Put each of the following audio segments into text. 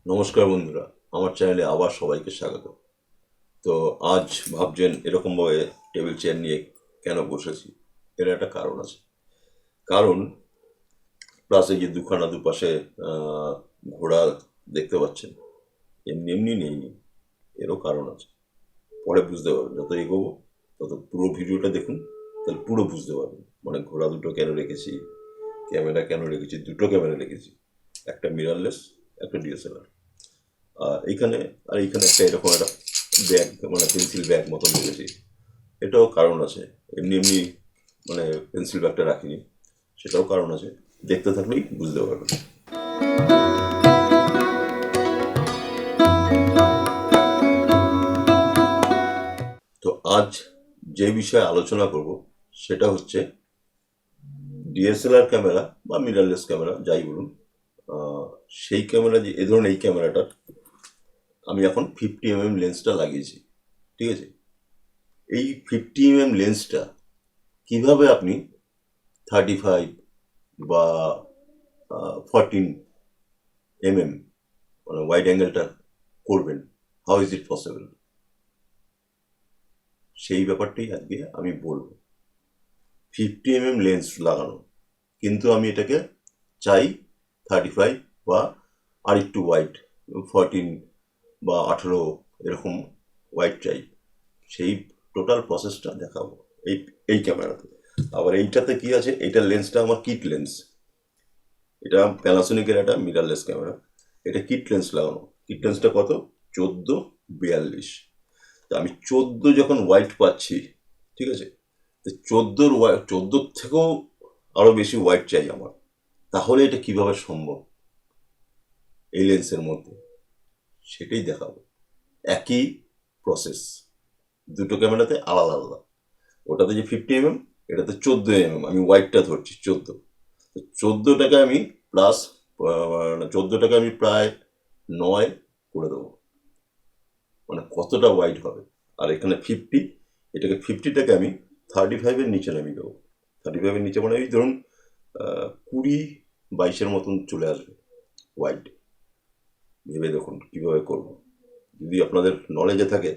নমস্কার বন্ধুরা, আমার চ্যানেলে আবার সবাইকে স্বাগত। তো আজ ভাবছেন এরকমভাবে টেবিল চেয়ার নিয়ে কেন বসেছি? এর একটা কারণ আছে। কারণ প্লাস এই যে দুখানা দুপাশে আহ, ঘোড়া দেখতে পাচ্ছেন, এমনি এমনি নেই, এরও কারণ আছে। পরে বুঝতে পারবেন, যত এগোবো তত পুরো ভিডিওটা দেখুন, তাহলে পুরো বুঝতে পারবেন। মানে ঘোড়া দুটো কেন রেখেছি, ক্যামেরা কেন রেখেছি, দুটো ক্যামেরা রেখেছি, একটা মিররলেস, একটা ডিএসএলআর। আর এইখানে এইখানে একটা এরকম একটা ব্যাগ, মানে পেন্সিল ব্যাগ মতন রেখেছি। এটাও কারণ আছে, এমনি এমনি মানে পেন্সিল ব্যাগটা রাখিনি, সেটাও কারণ আছে। দেখতে থাকলেই বুঝতে পারবেন। তো আজ যে বিষয়ে আলোচনা করব সেটা হচ্ছে ডিএসএলআর ক্যামেরা বা মিররলেস ক্যামেরা যাই বলুন, আহ, সেই ক্যামেরা, যে এ ধরুন এই ক্যামেরাটার আমি এখন 50 mm লেন্সটা লাগিয়েছি, ঠিক আছে? এই 50 mm লেন্সটা কিভাবে আপনি 35 বা 14 mm মানে ওয়াইড অ্যাঙ্গেলটা করবেন, হাউ ইজ ইট পসিবল, সেই ব্যাপারটাই আজকে আমি বলবো। 50 mm লেন্স লাগানো, কিন্তু আমি এটাকে চাই 35 বা আর একটু ওয়াইড, 14 বা 18 এরকম ওয়াইড চাই। সেই টোটাল প্রসেসটা দেখাবো এই এই ক্যামেরাতে। আবার এইটাতে কি আছে, এইটার লেন্সটা আমার কিট লেন্স। এটা প্যানাসোনিকের একটা মিররলেস ক্যামেরা, এটা কিট লেন্স লাগানো। কিট লেন্সটা কত? 14-42। তা আমি 14 যখন হোয়াইট পাচ্ছি, ঠিক আছে, তো 14 থেকেও আরো বেশি হোয়াইট চাই আমার। তাহলে এটা কিভাবে সম্ভব এই লেন্সের মধ্যে, সেটাই দেখাবো। একই প্রসেস, দুটো ক্যামেরাতে আলাদা আলাদা। ওটাতে যে 50 mm, এটাতে 14 mm, আমি হোয়াইটটা ধরছি 14। 14টাকে আমি প্লাস 14টাকে আমি প্রায় 9 করে দেবো, মানে কতটা ওয়াইড হবে। আর এখানে 50, এটাকে 50টাকে আমি 35-এর নিচে নামিয়ে দেবো। 35-এর নিচে মানে এই ধরুন 20-22-এর মতন চলে আসবে ওয়াইড। ভেবে দেখুন কীভাবে করবো। যদি আপনাদের নলেজে থাকে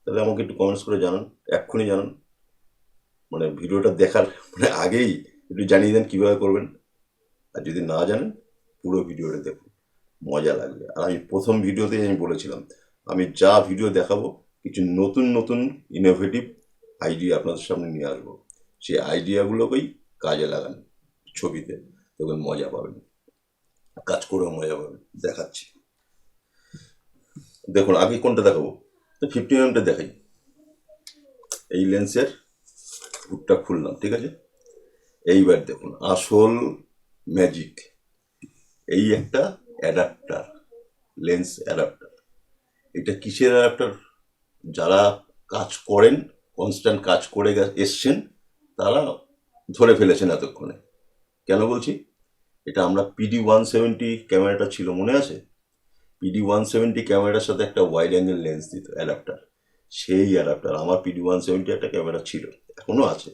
তাহলে আমাকে একটু কমেন্টস করে জানান, এক্ষুনি জানান। মানে ভিডিওটা দেখার মানে আগেই একটু জানিয়ে দেন কীভাবে করবেন। আর যদি না জানেন, পুরো ভিডিওটা দেখুন, মজা লাগবে। আর আমি প্রথম ভিডিওতেই আমি বলেছিলাম, আমি যা ভিডিও দেখাবো কিছু নতুন নতুন ইনোভেটিভ আইডিয়া আপনাদের সামনে নিয়ে আসবো। সেই আইডিয়াগুলোকেই কাজে লাগান ছবিতে, দেখবেন মজা পাবেন, কাজ করেও মজা পাবেন। দেখাচ্ছি, দেখুন আগে কোনটা দেখাবো। তো 50 mm দেখাই। এই লেন্সের হুডটা খুললাম, ঠিক আছে। এইবার দেখুন আসল ম্যাজিক, এই একটা অ্যাডাপ্টার, লেন্স অ্যাডাপ্টার। এটা কিসের অ্যাডাপ্টার? যারা কাজ করেন, কনস্ট্যান্ট কাজ করে এসছেন, তারা ধরে ফেলেছেন এতক্ষণে। কেন বলছি? এটা আমরা PD-170 ক্যামেরাটা ছিল, মনে আছে? PD-170 ক্যামেরার সাথে একটা ওয়াইড অ্যাঙ্গেল লেন্স দিত অ্যাডাপ্টার। সেই অ্যাডাপ্টার আমার PD-170 একটা ক্যামেরা ছিল, এখনো আছে।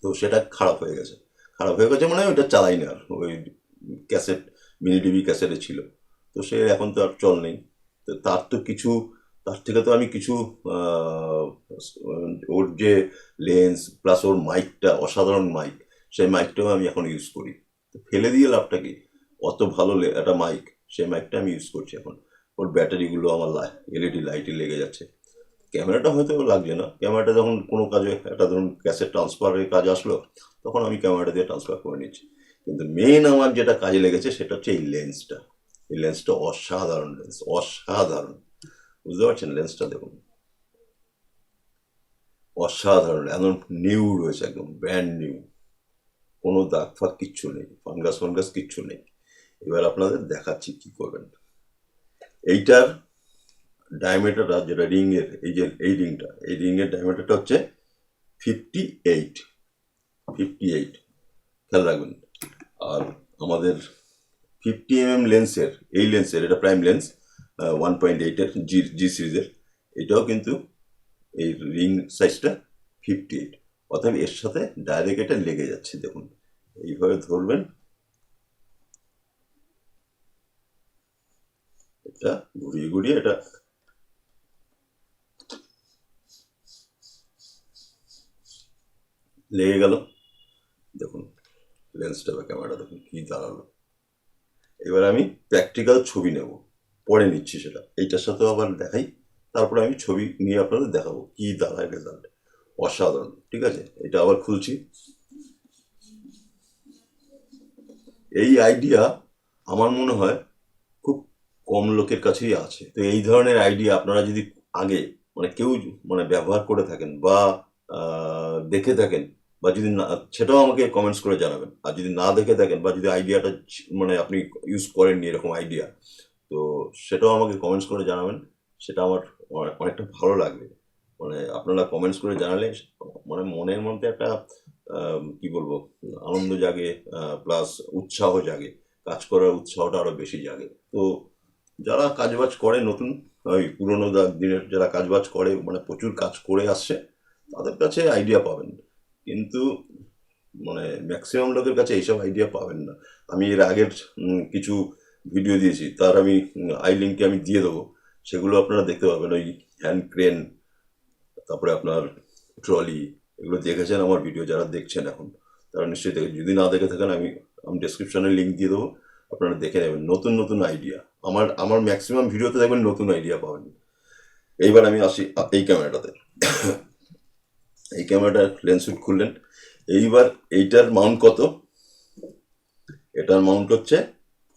তো সেটা খারাপ হয়ে গেছে। খারাপ হয়ে গেছে মানে ওইটা চালাই না আর, ওই ক্যাসেট, মিনি ডিবি ক্যাসেটে ছিল। তো সে এখন তো আর চল নেই। তো তার তো কিছু, তার থেকে তো আমি কিছু আহ, ওর যে লেন্স প্লাস ওর মাইকটা অসাধারণ মাইক, সেই মাইকটাও আমি এখন ইউজ করি। তো ফেলে দিয়ে লাভটা কি? অত ভালো একটা মাইক, সেই মাইকটা আমি ইউজ করছি এখন। ওর ব্যাটারিগুলো আমার এলইডি লাইটে লেগে যাচ্ছে। ক্যামেরাটা হয়তো লাগছে না, ক্যামেরাটা যখন কোনো কাজে একটা ধরুন ক্যাসেট ট্রান্সফারের কাজ আসলো, তখন আমি ক্যামেরাটা দিয়ে ট্রান্সফার করে নিচ্ছি। কিন্তু মেন আমার যেটা কাজে লেগেছে সেটা হচ্ছে এই লেন্সটা। এই লেন্সটা অসাধারণ লেন্স, অসাধারণ। বুঝতে পারছেন? লেন্সটা দেখুন, অসাধারণ, একদম নিউ রয়েছে, একদম ব্র্যান্ড নিউ। কোনো দাগ ফাগ কিচ্ছু নেই, ফাঙ্গাস ফাঙ্গাস কিচ্ছু নেই। এবার আপনাদের দেখাচ্ছি কি করবেন। এইটার ডায়ামিটারটা, যেটা রিং এর, এই যে এই রিংটা, এই রিং এর ডায়ামিটারটা হচ্ছে 58। 58, খেয়াল রাখবেন। আর আমাদের 50 mm লেন্সের, এই লেন্সের, এটা প্রাইম লেন্স 1.8-এর জি জি সিরিজের, এটাও কিন্তু এই রিং সাইজটা 58। অর্থাৎ এর সাথে ডাইরেক্ট এটা লেগে যাচ্ছে, দেখুন। এইভাবে ধরবেন, এটা ঘুরিয়ে ঘুরিয়ে এটা লেগে গেল। দেখুন লেন্সটা বা ক্যামেরাটা দেখুন কি দাঁড়ালো। এবার আমি প্র্যাকটিক্যাল ছবি নেব, পরে নিচ্ছি সেটা, এইটার সাথেও আবার দেখাই, তারপরে আমি ছবি নিয়ে আপনাদের দেখাবো কি দাঁড়ায় রেজাল্ট। অসাধারণ। ঠিক আছে, এটা আবার খুলছি। এই আইডিয়া আমার মনে হয় খুব কম লোকের কাছেই আছে। তো এই ধরনের আইডিয়া আপনারা যদি আগে মানে কেউ মানে ব্যবহার করে থাকেন বা দেখে থাকেন, বা যদি না, সেটাও আমাকে কমেন্টস করে জানাবেন। আর যদি না দেখে থাকেন বা যদি আইডিয়াটা মানে আপনি ইউজ করেননি এরকম আইডিয়া, তো সেটাও আমাকে কমেন্টস করে জানাবেন। সেটা আমার অনেকটা ভালো লাগবে। মানে আপনারা কমেন্টস করে জানালে মানে মনের মধ্যে একটা কি বলবো, আনন্দ জাগে, প্লাস উৎসাহ জাগে, কাজ করার উৎসাহটা আরো বেশি জাগে। তো যারা কাজবাজ করে নতুন, ওই পুরোনো দিনের যারা কাজবাজ করে মানে প্রচুর কাজ করে আসছে, তাদের কাছে আইডিয়া পাবেন। কিন্তু মানে ম্যাক্সিমাম লোকের কাছে এইসব আইডিয়া পাবেন না। আমি এর আগের কিছু ভিডিও দিয়েছি, তার আমি আই লিঙ্কে আমি দিয়ে দেবো, সেগুলো আপনারা দেখতে পাবেন। ওই হ্যান্ড ক্রেন, তারপরে আপনার ট্রলি, এগুলো দেখেছেন আমার ভিডিও যারা দেখছেন এখন, তারা নিশ্চয়ই দেখে। যদি না দেখে থাকেন আমি আমি ডেসক্রিপশনে লিঙ্ক দিয়ে দেবো, আপনারা দেখে নেবেন নতুন নতুন আইডিয়া। আমার আমার ম্যাক্সিমাম ভিডিওতে দেখবেন নতুন আইডিয়া পাবেন। এইবার আমি আসি এই ক্যামেরাটাতে। এই ক্যামেরাটার লেন্স হুড খুললেন। এইবার এইটার মাউন্ট কত? এটার মাউন্ট হচ্ছে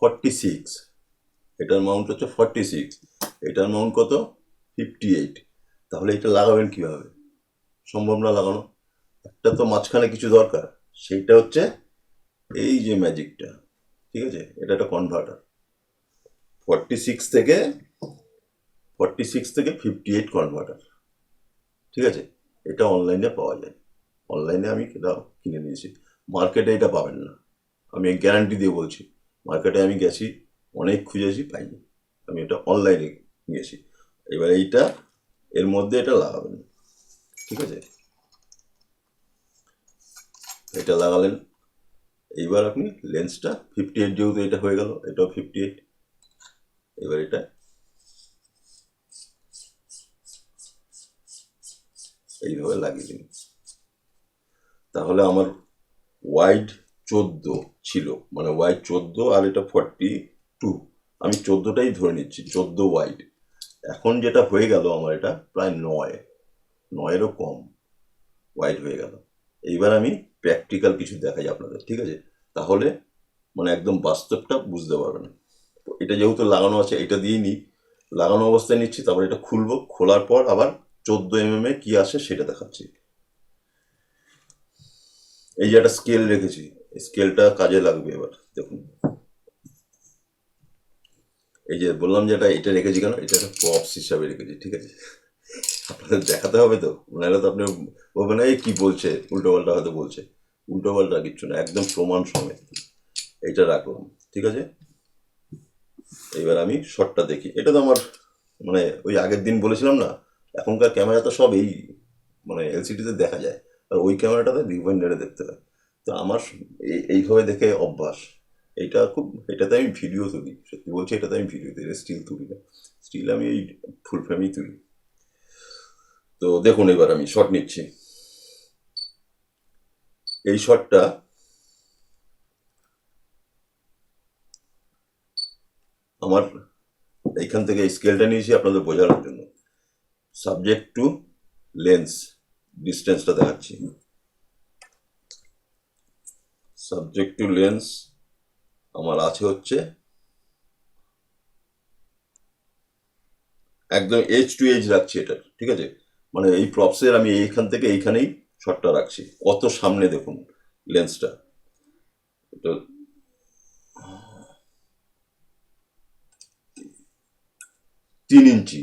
46, এটার মাউন্ট হচ্ছে 46, এটার মাউন্ট কত? 58। তাহলে এটা লাগাবেন কিভাবে? সম্ভব না লাগানো। একটা তো মাঝখানে কিছু দরকার, সেইটা হচ্ছে এই যে ম্যাজিকটা। ঠিক আছে, এটা একটা কনভার্টার। 46 থেকে 58 কনভার্টার। ঠিক আছে, এটা অনলাইনে পাওয়া যায়। অনলাইনে আমি এটা কিনে নিয়েছি। মার্কেটে এটা পাবেন না, আমি গ্যারান্টি দিয়ে বলছি। মার্কেটে আমি গেছি, অনেক খুঁজেছি, পাইনি। আমি এটা অনলাইনে নিয়েছি। এবার এইটা এর মধ্যে এটা লাগাবেন। ঠিক আছে, এটা লাগালেন। এইবার আপনি লেন্সটা 58, যেহেতু এটা হয়ে গেল, এটাও 58। এবার এটা এইভাবে লাগিয়ে দিন। তাহলে আমার ওয়াইড 14 ছিল, মানে ওয়াইড 14 আর এটা 42। আমি 14টাই ধরে নিচ্ছি, 14 ওয়াইড। এখন যেটা হয়ে গেল আমার এটা প্রায় 9এরও কম ওয়াইড হয়ে গেল। এইবার আমি প্র্যাকটিক্যাল কিছু দেখাই আপনাদের। ঠিক আছে, তাহলে মানে একদম বাস্তবটা বুঝতে পারবেন। এটা যেহেতু লাগানো আছে, এটা দিয়ে নিই, লাগানো অবস্থায় নিচ্ছি, তারপর এটা খুলবো, খোলার পর আবার 14 mm কি আসে সেটা দেখাচ্ছি। এই যে একটা স্কেল রেখেছি, স্কেলটা কাজে লাগবে। এবার দেখুন, এই যে বললাম যে এটা রেখেছি কেন, এটা একটা প্রপস হিসাবে রেখেছি। ঠিক আছে, আপনাদের দেখাতে হবে তো, নাহলে তো আপনি বলবেন এই কি বলছে, উল্টো পাল্টা হয়তো বলছে। উল্টো পাল্টা কিচ্ছু না, একদম প্রমাণ সমেত এইটা রাখলাম। ঠিক আছে, এইবার আমি শটটা দেখি। এটা তো আমার মানে ওই আগের দিন বলেছিলাম না, এখনকার ক্যামেরা তো সব এই মানে এলসিডিতে দেখা যায়, আর ওই ক্যামেরাটাতে ভিউ পয়েন্টারে দেখতে হয়। তো আমার এইভাবে দেখে অভ্যাস। এইটা খুব, এটাতে আমি ভিডিও তুলি, সত্যি বলছি, এটাতে আমি ভিডিও তুলি, স্টিল তুলি না। স্টিল আমি এই ফুল ফ্রেমই তুলি। তো দেখুন, এবার আমি শট নিচ্ছি। এই শটটা আমার এইখান থেকে স্কেলটা নিয়েছি আপনাদের বোঝানোর জন্য। সাবজেক্ট টু লেন্স ডিস্টেন্সটা দেখাচ্ছি। সাবজেক্ট টু লেন্স আমার আছে হচ্ছে একদম এজ টু এজ রাখছি এটা। ঠিক আছে, মানে এই প্রপসের আমি এইখান থেকে এইখানেই শটটা রাখছি। কত সামনে দেখুন লেন্সটা। এটা 3 ইঞ্চি।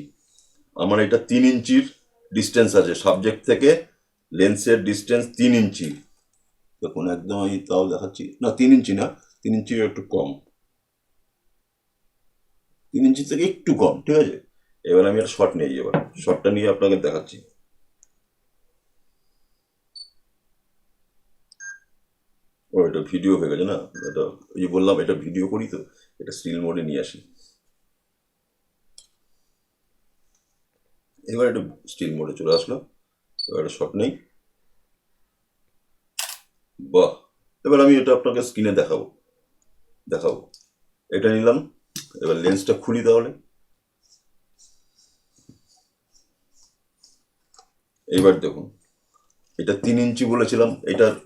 আমার এটা 3 ইঞ্চির ডিস্টেন্স আছে সাবজেক্ট থেকে লেন্সের ডিস্টেন্স 3 ইঞ্চি। দেখুন একদম আমি তাও দেখাচ্ছি, না 3 ইঞ্চি না, 3 ইঞ্চির একটু কম, 3 ইঞ্চি থেকে একটু কম। ঠিক আছে, এবার আমি একটা শট নিয়ে এবার শটটা নিয়ে আপনাকে দেখাচ্ছি। ও এটা ভিডিও হয়ে গেছে না, এটা ওই যে বললাম এটা ভিডিও করি, তো এটা স্টিল মোডে নিয়ে আসি। এবার একটু স্টিল মোডে চলে আসলো, এবার একটা শট নেই। বাহ, এবার আমি এটা আপনাকে স্ক্রিনে দেখাবো দেখাবো এটা নিলাম। এবার লেন্সটা খুলি তাহলে। এবার দেখুন, এটা 3 ইঞ্চি বলেছিলাম,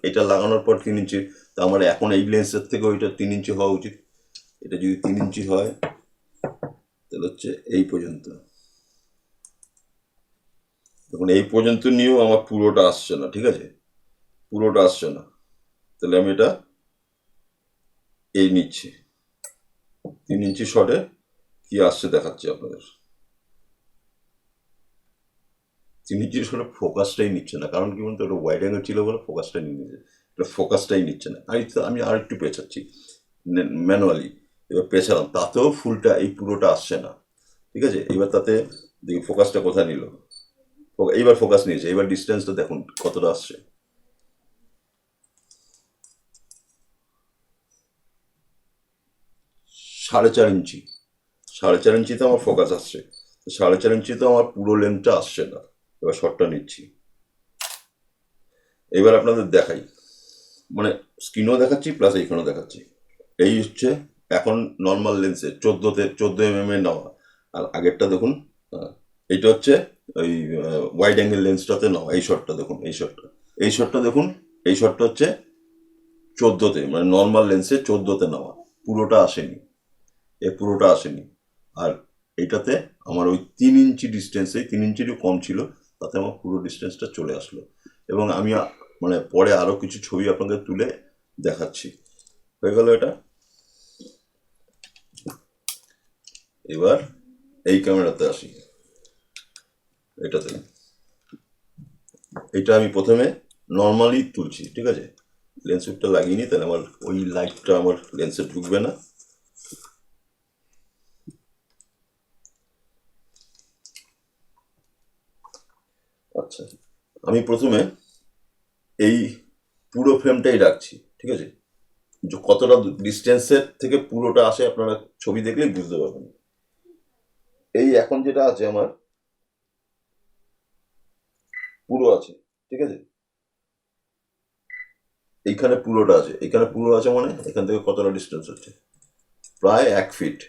এটা লাগানোর পর 3 ইঞ্চি। তা আমার এখন এই লেন্সের থেকে ওইটা 3 ইঞ্চি হওয়া উচিত। এটা যদি 3 ইঞ্চি হয় তাহলে হচ্ছে এই পর্যন্ত। দেখুন এই পর্যন্ত নিয়েও আমার পুরোটা আসছে না, ঠিক আছে, পুরোটা আসছে না। তাহলে আমি এটা এই নিচ্ছি, 3 ইঞ্চি শটে কি আসছে দেখাচ্ছি আপনাদের। 3 ইঞ্চি শটে ফোকাসটাই নিচ্ছে না, কারণ কি বলতো, ওটা ওয়াইড অ্যাঙ্গেল ছিল বলে ফোকাসটা নিয়ে নিয়েছে। এটা ফোকাসটাই নিচ্ছে না। আমি আর একটু পেঁচাচ্ছি ম্যানুয়ালি। এবার পেঁচালাম, তাতেও ফুলটা এই পুরোটা আসছে না, ঠিক আছে। এবার তাতে দেখি ফোকাসটা কোথায় নিল। এইবার ফোকাস নিয়েছে, এবার ডিস্টেন্সটা দেখুন কতটা আসছে। 4.5 ইঞ্চি, 4.5 ইঞ্চিতে আমার ফোকাস আসছে। 4.5 ইঞ্চিতে আমার পুরো লেন্থটা আসছে না। এবার শটটা নিচ্ছি। এবার আপনাদের দেখাই, মানে স্ক্রিনও দেখাচ্ছি প্লাস এইখানেও দেখাচ্ছি। এই হচ্ছে এখন নর্মাল লেন্সে 14 mm এ নেওয়া। আর আগেরটা দেখুন, এইটা হচ্ছে ওই ওয়াইড অ্যাঙ্গেল লেন্সটাতে নেওয়া। এই শটটা দেখুন, এই শটটা দেখুন, এই শটটা হচ্ছে 14তে, মানে নর্মাল লেন্সে 14তে নেওয়া। পুরোটা আসেনি, পুরোটা আসেনি। আর এইটাতে আমার ওই 3 ইঞ্চি ডিস্টেন্সে, 3 ইঞ্চিরও কম ছিল, তাতে আমার পুরো ডিস্টেন্সটা চলে আসলো। এবং আমি মানে পরে আরো কিছু ছবি আপনাদের তুলে দেখাচ্ছি। হয়ে গেল এটা। এবার এই ক্যামেরাতে আসি, এটাতে। এটা আমি প্রথমে নর্মালি তুলছি, ঠিক আছে। লেন্স হুডটা লাগিয়ে নিই, তাহলে আমার ওই লাইটটা আমার লেন্সে ঢুকবে না। আচ্ছা, আমি প্রথমে এই পুরো ফ্রেমটাই রাখছি, ঠিক আছে। যে কতটা ডিস্টেন্সের থেকে পুরোটা আসে আপনারা ছবি দেখলেই বুঝতে পারবেন। এই এখন যেটা আছে আমার পুরো আছে, ঠিক আছে। এইখানে পুরোটা আছে, এখানে পুরো আছে, মানে এখান থেকে কতটা ডিস্টেন্স হচ্ছে, প্রায় 1 ফিট।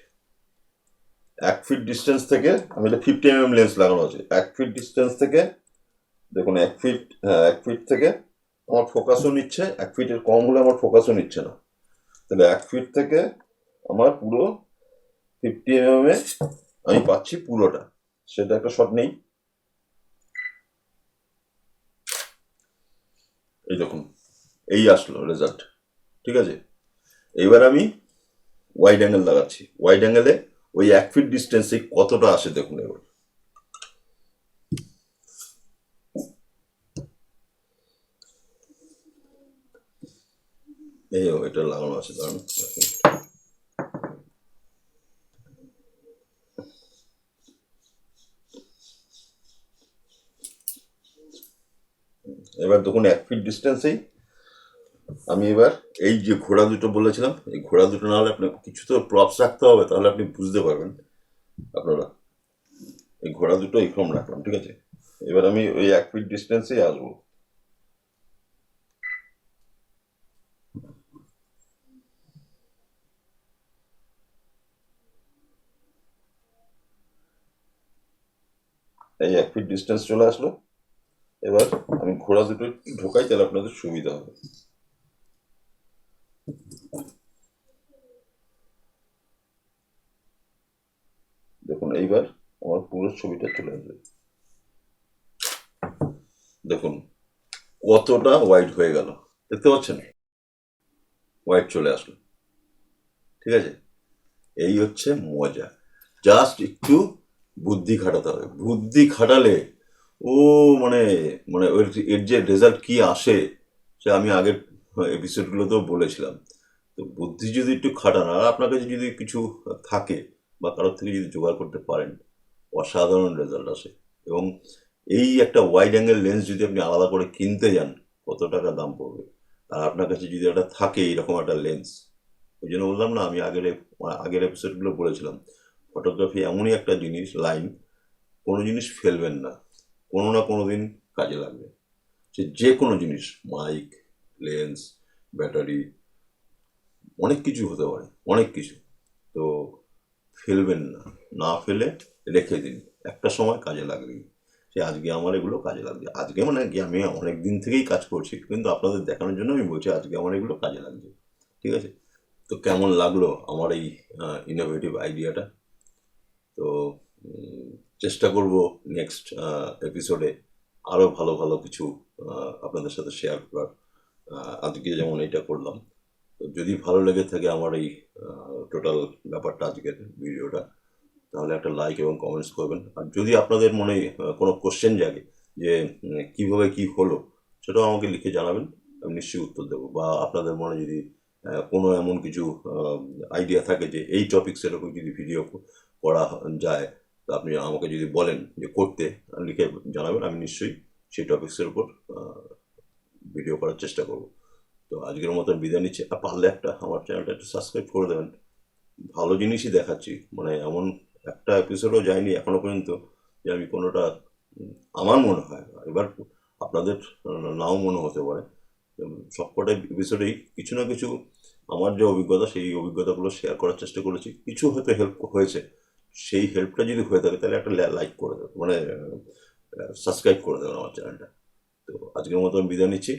1 ফিট ডিস্টেন্স থেকে, আমি এটা 50 mm লেন্স লাগানো আছে, 1 ফিট ডিস্টেন্স থেকে দেখুন, 1 ফিট, হ্যাঁ 1 ফিট থেকে আমার ফোকাসও নিচ্ছে, 1 ফিটের কম হলে আমার ফোকাসও নিচ্ছে না। তাহলে 1 ফিট থেকে আমার পুরো 50 mm এ আমি পাচ্ছি পুরোটা। সেটা একটা শট নেই। এই দেখুন, এই আসলো রেজাল্ট, ঠিক আছে। এইবার আমি ওয়াইড অ্যাঙ্গেল লাগাচ্ছি। ওয়াইড অ্যাঙ্গেলে ওই 1 ফিট ডিস্টেন্সে কতটা আসে দেখুন। এবার এই এটা লাগানো আছে, দাঁড়ান। এবার দেখুন 1 ফিট ডিস্টেন্সেই আমি এবার এই যে ঘোড়া দুটো বলেছিলাম, এই ঘোড়া দুটো না হলে আপনি কিছু তো প্রপস রাখতে হবে, তাহলে আপনি বুঝতে পারবেন আপনারা। এই ঘোড়া দুটো এইরকম রাখলাম, ঠিক আছে। এবার আমি ওই 1 ফিট ডিস্টেন্সেই আসবো। এই 1 ফিট ডিস্টেন্স চলে আসলো। এবার আমি ঘোড়া দুটো একটু ঢোকাই, তাহলে আপনাদের সুবিধা হবে। দেখুন এইবার আমার পুরো ছবিটা চলে আসবে। দেখুন কতটা ওয়াইড হয়ে গেল, দেখতে পাচ্ছেন, ওয়াইড চলে আসলো, ঠিক আছে। এই হচ্ছে মজা। জাস্ট একটু বুদ্ধি খাটাতে হবে, বুদ্ধি খাটালে ও মানে মানে এর যে রেজাল্ট কি আসে, সে আমি আগের এপিসোডগুলোতেও বলেছিলাম। তো বুদ্ধি যদি একটু খাটান, আর আপনার কাছে যদি কিছু থাকে বা কারোর থেকে যদি জোগাড় করতে পারেন, অসাধারণ রেজাল্ট আসে। এবং এই একটা ওয়াইড অ্যাঙ্গেল লেন্স যদি আপনি আলাদা করে কিনতে যান, কত টাকা দাম পড়বে। আর আপনার কাছে যদি একটা থাকে এরকম একটা লেন্স, ওই জন্য বললাম না, আমি আগের এপিসোডগুলো বলেছিলাম, ফটোগ্রাফি এমনই একটা জিনিস, লাইন, কোনো জিনিস ফেলবেন না, কোনো না কোনো দিন কাজে লাগবে। সে যে কোনো জিনিস, মাইক, লেন্স, ব্যাটারি, অনেক কিছু হতে পারে, অনেক কিছু। তো ফেলবেন না, না ফেলে রেখে দিন, একটা সময় কাজে লাগবেই। সে আজকে আমার এগুলো কাজে লাগছে, আজকে মানে কি আমি অনেক দিন থেকেই কাজ করছি, কিন্তু আপনাদের দেখানোর জন্য আমি বলছি আজকে আমার এগুলো কাজে লাগছে। ঠিক আছে? তো কেমন লাগলো আমার এই ইনোভেটিভ আইডিয়াটা? তো চেষ্টা করব নেক্সট এপিসোডে আরও ভালো ভালো কিছু আপনাদের সাথে শেয়ার করার। আজকে যেমন এটা করলাম, তো যদি ভালো লেগে থাকে আমার এই টোটাল ব্যাপারটা, আজকের ভিডিওটা, তাহলে একটা লাইক এবং কমেন্টস করবেন। আর যদি আপনাদের মনে কোনো কোশ্চেন জাগে যে কিভাবে কি হলো, সেটাও আমাকে লিখে জানাবেন, আমি নিশ্চয়ই উত্তর দেবো। বা আপনাদের মনে যদি কোনো এমন কিছু আইডিয়া থাকে যে এই টপিক্সের উপর যদি ভিডিও করা যায়, তা আপনি আমাকে যদি বলেন যে করতে, লিখে জানাবেন, আমি নিশ্চয়ই সেই টপিক্সের উপর ভিডিও করার চেষ্টা করব। তো আজকের মতো বিদায় নিচ্ছি। আর পারলে একটা আমার চ্যানেলটা একটু সাবস্ক্রাইব করে দেবেন। ভালো জিনিসই দেখাচ্ছি, মানে এমন একটা এপিসোডও যায়নি এখনো পর্যন্ত যে আমি কোনোটা আমার মনে হয়, এবার আপনাদের নাও মনে হতে পারে, সবকটা এপিসোডেই কিছু না কিছু আমার যে অভিজ্ঞতা, সেই অভিজ্ঞতাগুলো শেয়ার করার চেষ্টা করেছি। কিছু হয়তো হেল্প হয়েছে, সেই হেল্পটা যদি হয়ে থাকে তাহলে একটা লাইক করে দেবেন, মানে সাবস্ক্রাইব করে দেবেন আমার চ্যানেলটা। তো আজকের মতো আমি বিদায় নিচ্ছি,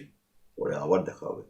পরে আবার দেখা হবে।